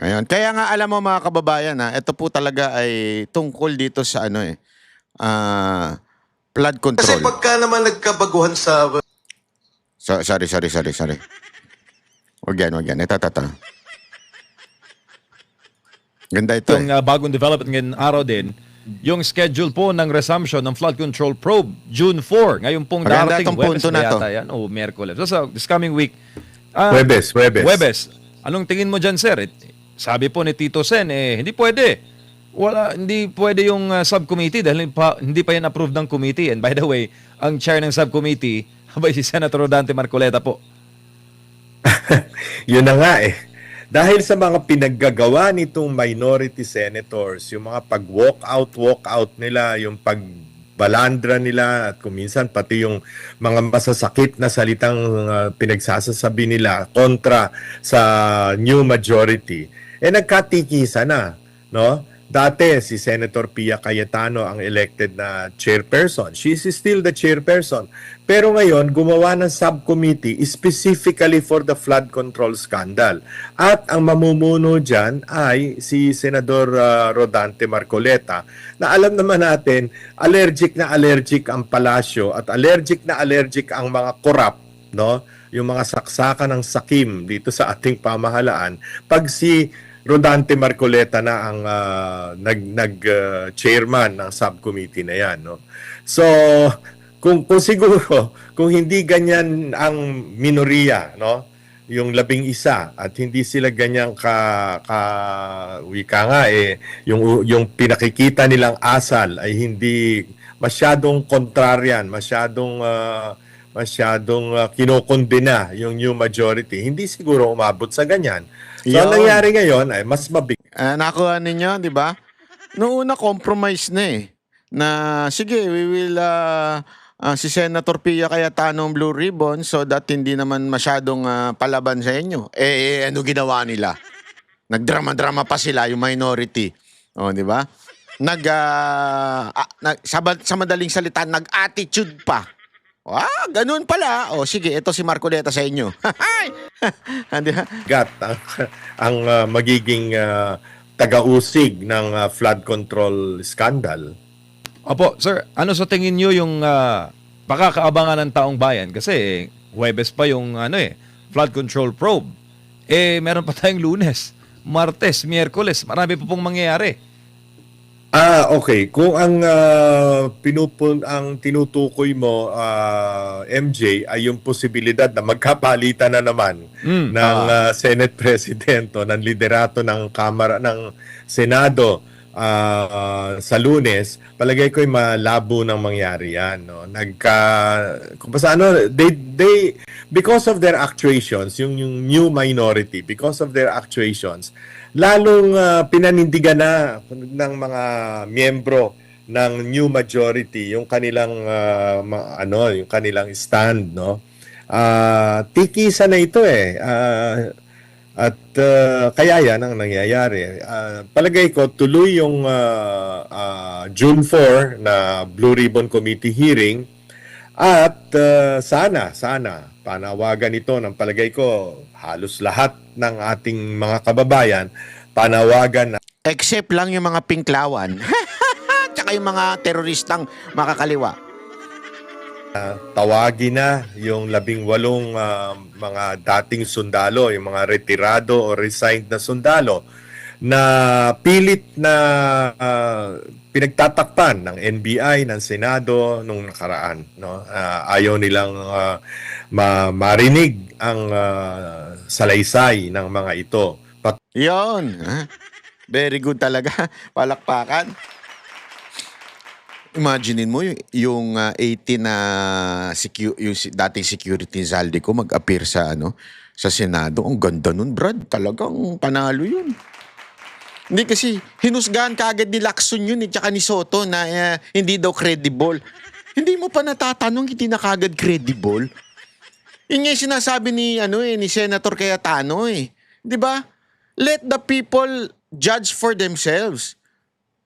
Ayun. Kaya nga alam mo mga kababayan, ito po talaga ay tungkol dito sa flood Kasi control. pagka naman nagkabaguhan sa... Sorry. Wag yan. Ito. Ganda ito Yung bagong development ngayong araw din, yung schedule po ng resumption ng flood control probe, June 4. Ngayon pong Maganda darating, itong punto Huwebes na na to. yata yan, o Miyerkules. So, this coming week, Huwebes. Anong tingin mo dyan, sir? Sabi po ni Tito Sen, hindi pwede. Hindi pwede yung subcommittee dahil hindi pa yan approved ng committee. And by the way, ang chair ng subcommittee, si Senator Rodante Marcoleta po. Yun na nga eh. Dahil sa mga pinaggagawa nitong minority senators, yung mga pag-walk out nila, yung pagbalandra nila, at kuminsan pati yung mga masasakit na salitang pinagsasasabi nila kontra sa new majority, nagkatikisan na, no? Dati, si Senator Pia Cayetano ang elected na chairperson. She is still the chairperson. Pero ngayon, gumawa ng subcommittee specifically for the flood control scandal. At ang mamumuno dyan ay si Senador Rodante Marcoleta, na alam naman natin, allergic ang palasyo at allergic ang mga korap, no? Yung mga saksakan ng sakim dito sa ating pamahalaan. Pag si Rodante Marcoleta na ang chairman ng subcommittee na yan, no? So, kung siguro, kung hindi ganyan ang minoriya, no? Yung 11 at hindi sila ganyan wika nga yung pinakikita nilang asal ay hindi masyadong kontraryan, masyadong kinokondena yung new majority, hindi siguro umabot sa ganyan. So, ang nangyari ngayon ay mas mabigat. Nakuha ninyo, di ba? Noong una, compromise na sige, we will si Senator Pia Cayetano ang Blue Ribbon so that hindi naman masyadong palaban sa inyo. Ano ginawa nila? Nagdrama-drama pa sila, yung minority. O, di ba? Sa madaling salita, nag-attitude pa. Ganun pala. O, sige, ito si Marcoleta sa inyo. ang magiging taga-usig ng flood control scandal. Opo, sir, ano sa tingin nyo yung pakakaabangan ng taong bayan? Kasi Huwebes pa yung flood control probe. Meron pa tayong Lunes, Martes, Miyerkules. Marami pa pong mangyayari. Okay. Kung ang tinutukoy mo, MJ, ay yung posibilidad na magkapalitan na naman ng Senate President o ng liderato ng Kamara ng Senado sa Lunes, palagay ko'y malabo nang mangyari yan, no? Because of their actuations, yung new minority, because of their actuations, lalong pinanindigan na ng mga miyembro ng new majority yung kanilang yung kanilang stand, no? Tikisa na ito kaya yan ang nangyayari. Palagay ko tuloy yung June 4 na Blue Ribbon Committee hearing at sana panawagan ito ng palagay ko halos lahat ng ating mga kababayan, panawagan na Except lang yung mga pinklawan. Tsaka yung mga teroristang makakaliwa. Tawagin na yung 18 mga dating sundalo, yung mga retirado o resigned na sundalo na pilit na pinagtatakpan ng NBI, ng Senado nung nakaraan, no? Ayaw nilang marinig ang salaysay ng mga ito. Yon. Very good talaga. Palakpakan. Imaginein mo yung 18 na yung dating security Zaldico mag-appear sa sa Senado. Ang ganda nun, Brad. Talagang panalo yun. Hindi kasi hinusgahan kaagad ni Lacson yun tsaka ni Soto na hindi daw credible. Hindi mo pa natatanong hindi na kaagad credible. Yun yung sinasabi ni ni Senator Cayetano Di ba? Let the people judge for themselves.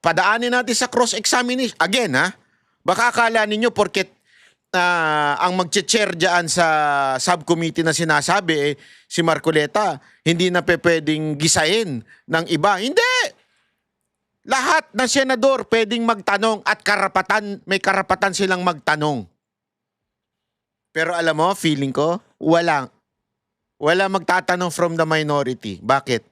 Padaanin natin sa cross-examination. Again, baka akala ninyo porket ang magche-chair dyan sa subcommittee na sinasabi, si Marcoleta, hindi na pwedeng gisain ng iba. Hindi! Lahat ng senador pwedeng magtanong at may karapatan silang magtanong. Pero alam mo, feeling ko, wala magtatanong from the minority. Bakit?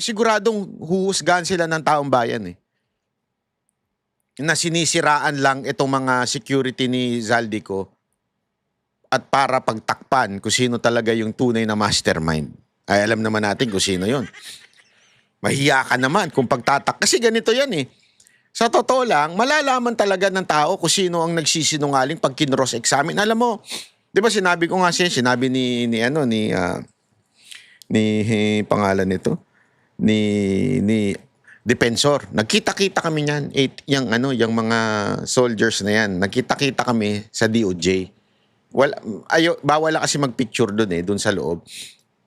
Siguradong huhusgahan sila ng taong bayan na sinisiraan lang itong mga security ni Zaldico at para pagtakpan kung sino talaga yung tunay na mastermind. Ay, alam naman natin kung sino yun. Mahiya ka naman kung kasi ganito yan Sa totoo lang, malalaman talaga ng tao kung sino ang nagsisinungaling pag kinross examine. Alam mo, 'di ba sinabi ko nga sinabi ni pangalan nito ni Defensor. Nagkita-kita kami niyan, yung mga soldiers na yan. Nagkita-kita kami sa DOJ. Bawal kasi magpicture doon sa loob.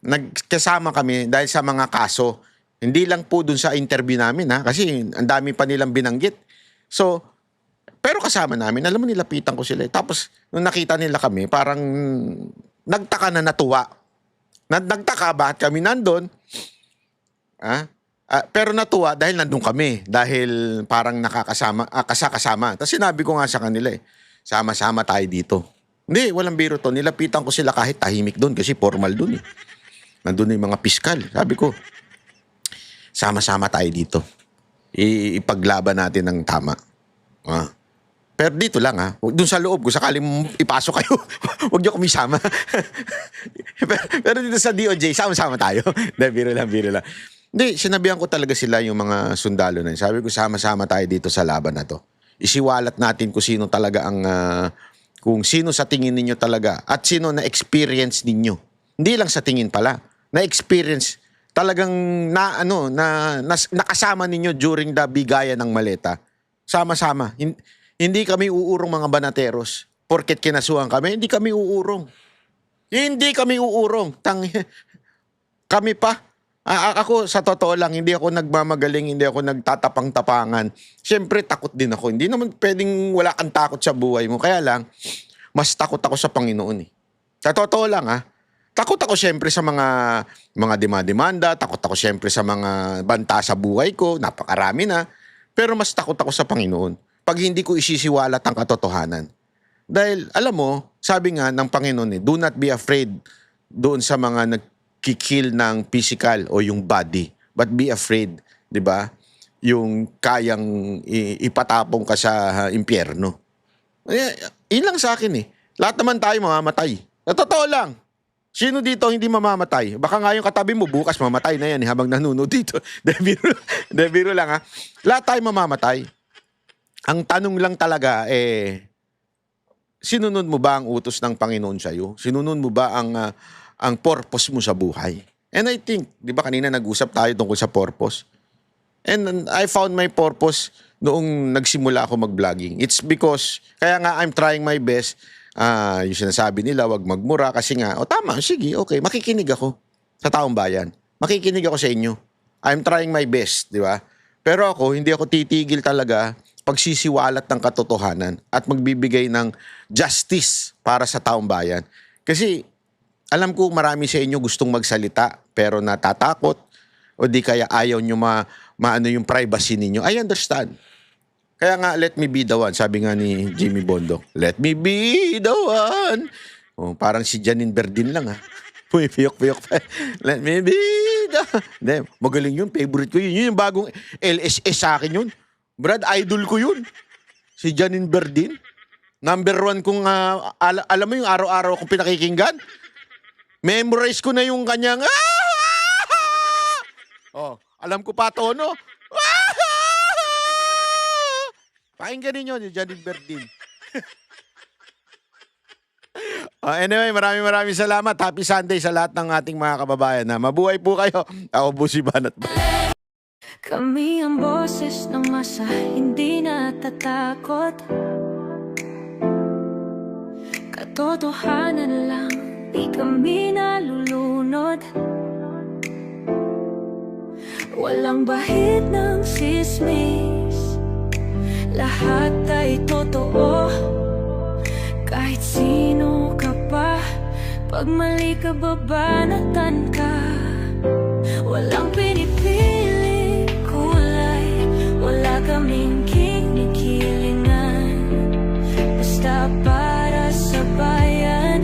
Nagkasama kami dahil sa mga kaso. Hindi lang po doon sa interview namin kasi ang dami pa nilang binanggit. So, pero kasama namin, alam mo, nilapitan ko sila. Tapos, nung nakita nila kami, parang nagtaka na natuwa. Nagtaka, bakit kami nandun? Pero natuwa dahil nandun kami. Dahil parang kasama. Tapos sinabi ko nga sa kanila sama-sama tayo dito. Hindi, walang biro to. Nilapitan ko sila kahit tahimik doon kasi formal doon Nandun yung mga piskal. Sabi ko, sama-sama tayo dito. Ipaglaban natin ng tama. Pero dito lang doon sa loob ko, sakaling ipasok kayo, huwag niyo kumisama. pero dito sa DOJ, sama-sama tayo. Biro lang. Hindi, sinabihan ko talaga sila yung mga sundalo na yun. Sabi ko, sama-sama tayo dito sa laban na to. Isiwalat natin kung sino talaga kung sino sa tingin ninyo talaga at sino na experience ninyo. Hindi lang sa tingin pala, na experience talagang nakasama ninyo during the bigayan ng maleta. Sama-sama. Hindi kami uurong mga banateros. Porket kinasuhan kami, hindi kami uurong. Kami pa. Ako, sa totoo lang, hindi ako nagmamagaling, hindi ako nagtatapang-tapangan. Siyempre, takot din ako. Hindi naman pwedeng wala kang takot sa buhay mo. Kaya lang, mas takot ako sa Panginoon Sa totoo lang takot ako siyempre sa mga demanda, takot ako siyempre sa mga banta sa buhay ko, napakarami na. Pero mas takot ako sa Panginoon pag hindi ko isisiwalat ang katotohanan. Dahil, alam mo, sabi nga ng Panginoon do not be afraid doon sa mga nagkikil ng physical o yung body, but be afraid, di ba? Yung kayang ipatapong ka sa impyerno. Yun lang sa akin Lahat naman tayo mamamatay. Sa totoo lang. Sino dito hindi mamamatay? Baka nga yung katabi mo, bukas mamatay na yan habang nanonood dito. Biro lang Lahat tayo mamamatay. Ang tanong lang talaga sinunod mo ba ang utos ng Panginoon sa'yo? Sinunod mo ba ang purpose mo sa buhay? And I think, di ba kanina nag-usap tayo tungkol sa purpose? And I found my purpose noong nagsimula ako mag-vlogging. It's because, kaya nga I'm trying my best. Yung sinasabi nila, wag magmura kasi nga, tama, sige, okay, makikinig ako sa taong bayan. Makikinig ako sa inyo. I'm trying my best, di ba? Pero ako, hindi ako titigil talaga pagsisiwalat ng katotohanan at magbibigay ng justice para sa taong bayan. Kasi, alam ko marami sa inyo gustong magsalita pero natatakot o di kaya ayaw nyo maano yung privacy ninyo. I understand. Kaya nga, let me be the one. Sabi nga ni Jimmy Bondoc, let me be the one. Parang si Janine Berdin lang Puyok-puyok pa. Let me be the... Hindi, magaling yun. Favorite ko yun. Yun yung bagong LSS sa akin yun. Brad, idol ko yun. Si Janine Berdin. Number 1 kong... alam mo yung araw-araw kong pinakikinggan? Memorize ko na yung kanyang... alam ko pa tono. Pakinggan ninyo ni Janine Berdin. Anyway, maraming salamat. Happy Sunday sa lahat ng ating mga kababayan. Mabuhay po kayo. Ako po si Banat. Kami ang boses ng masa, hindi natatakot. Katotohanan lang, di kami nalulunod. Walang bahid ng sismis, lahat ay totoo. sino ka pa. Pag mali ka, babanatan ka. Walang pinipili kulay, wala kaming kinikilingan. Basta para sa bayan,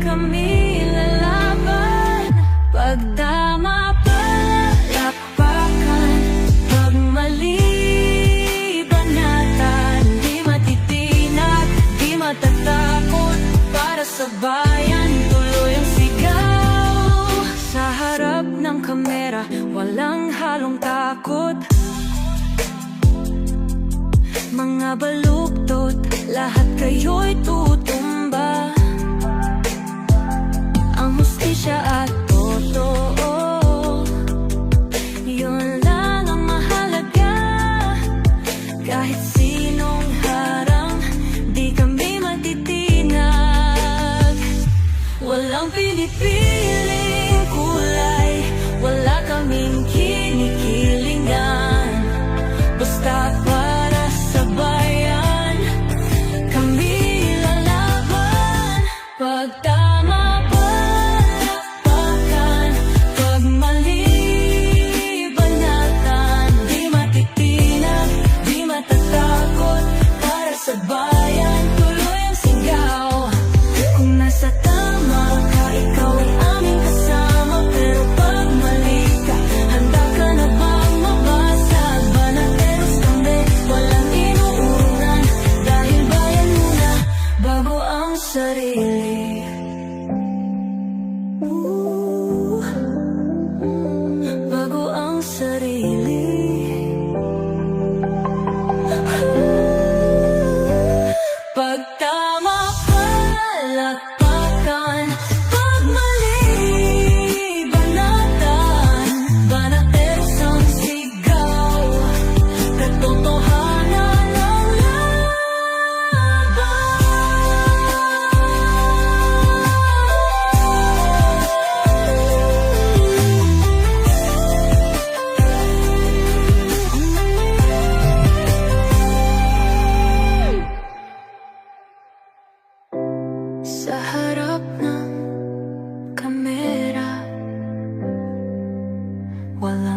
kami lalaban. Pag tama palakpakan, pag mali banatan. Di matitinag, di matatakot, para sa bayan tuloy ang sigaw. Sa harap ng kamera, walang halong takot. Mga baluktot, lahat kayo'y tutumba. Ang hustisya at totoo, yun lang ang mahalaga. Kahit sinong harang, di kami matitinag. Walang pinipiling kulay, wala kaming kinikilingan. Basta para sa bayan, kami lalaban. Pag tama palakpakan, pag mali banatan. Di matitinag, di matatakot, para sa bayan tuloy ang sigaw. Kung nasa tama ka, ikaw ay aming kasama. Pero pag mali ka, handa ka na bang mabasag? Banateros kami, walang inuuran. Dahil bayan muna, bago ang sarili. Bago ang sarili. Pag tama palakpakan, pag mali banatan. Banateros ang sigaw, katotohanan ang sa harap ng kamera, wala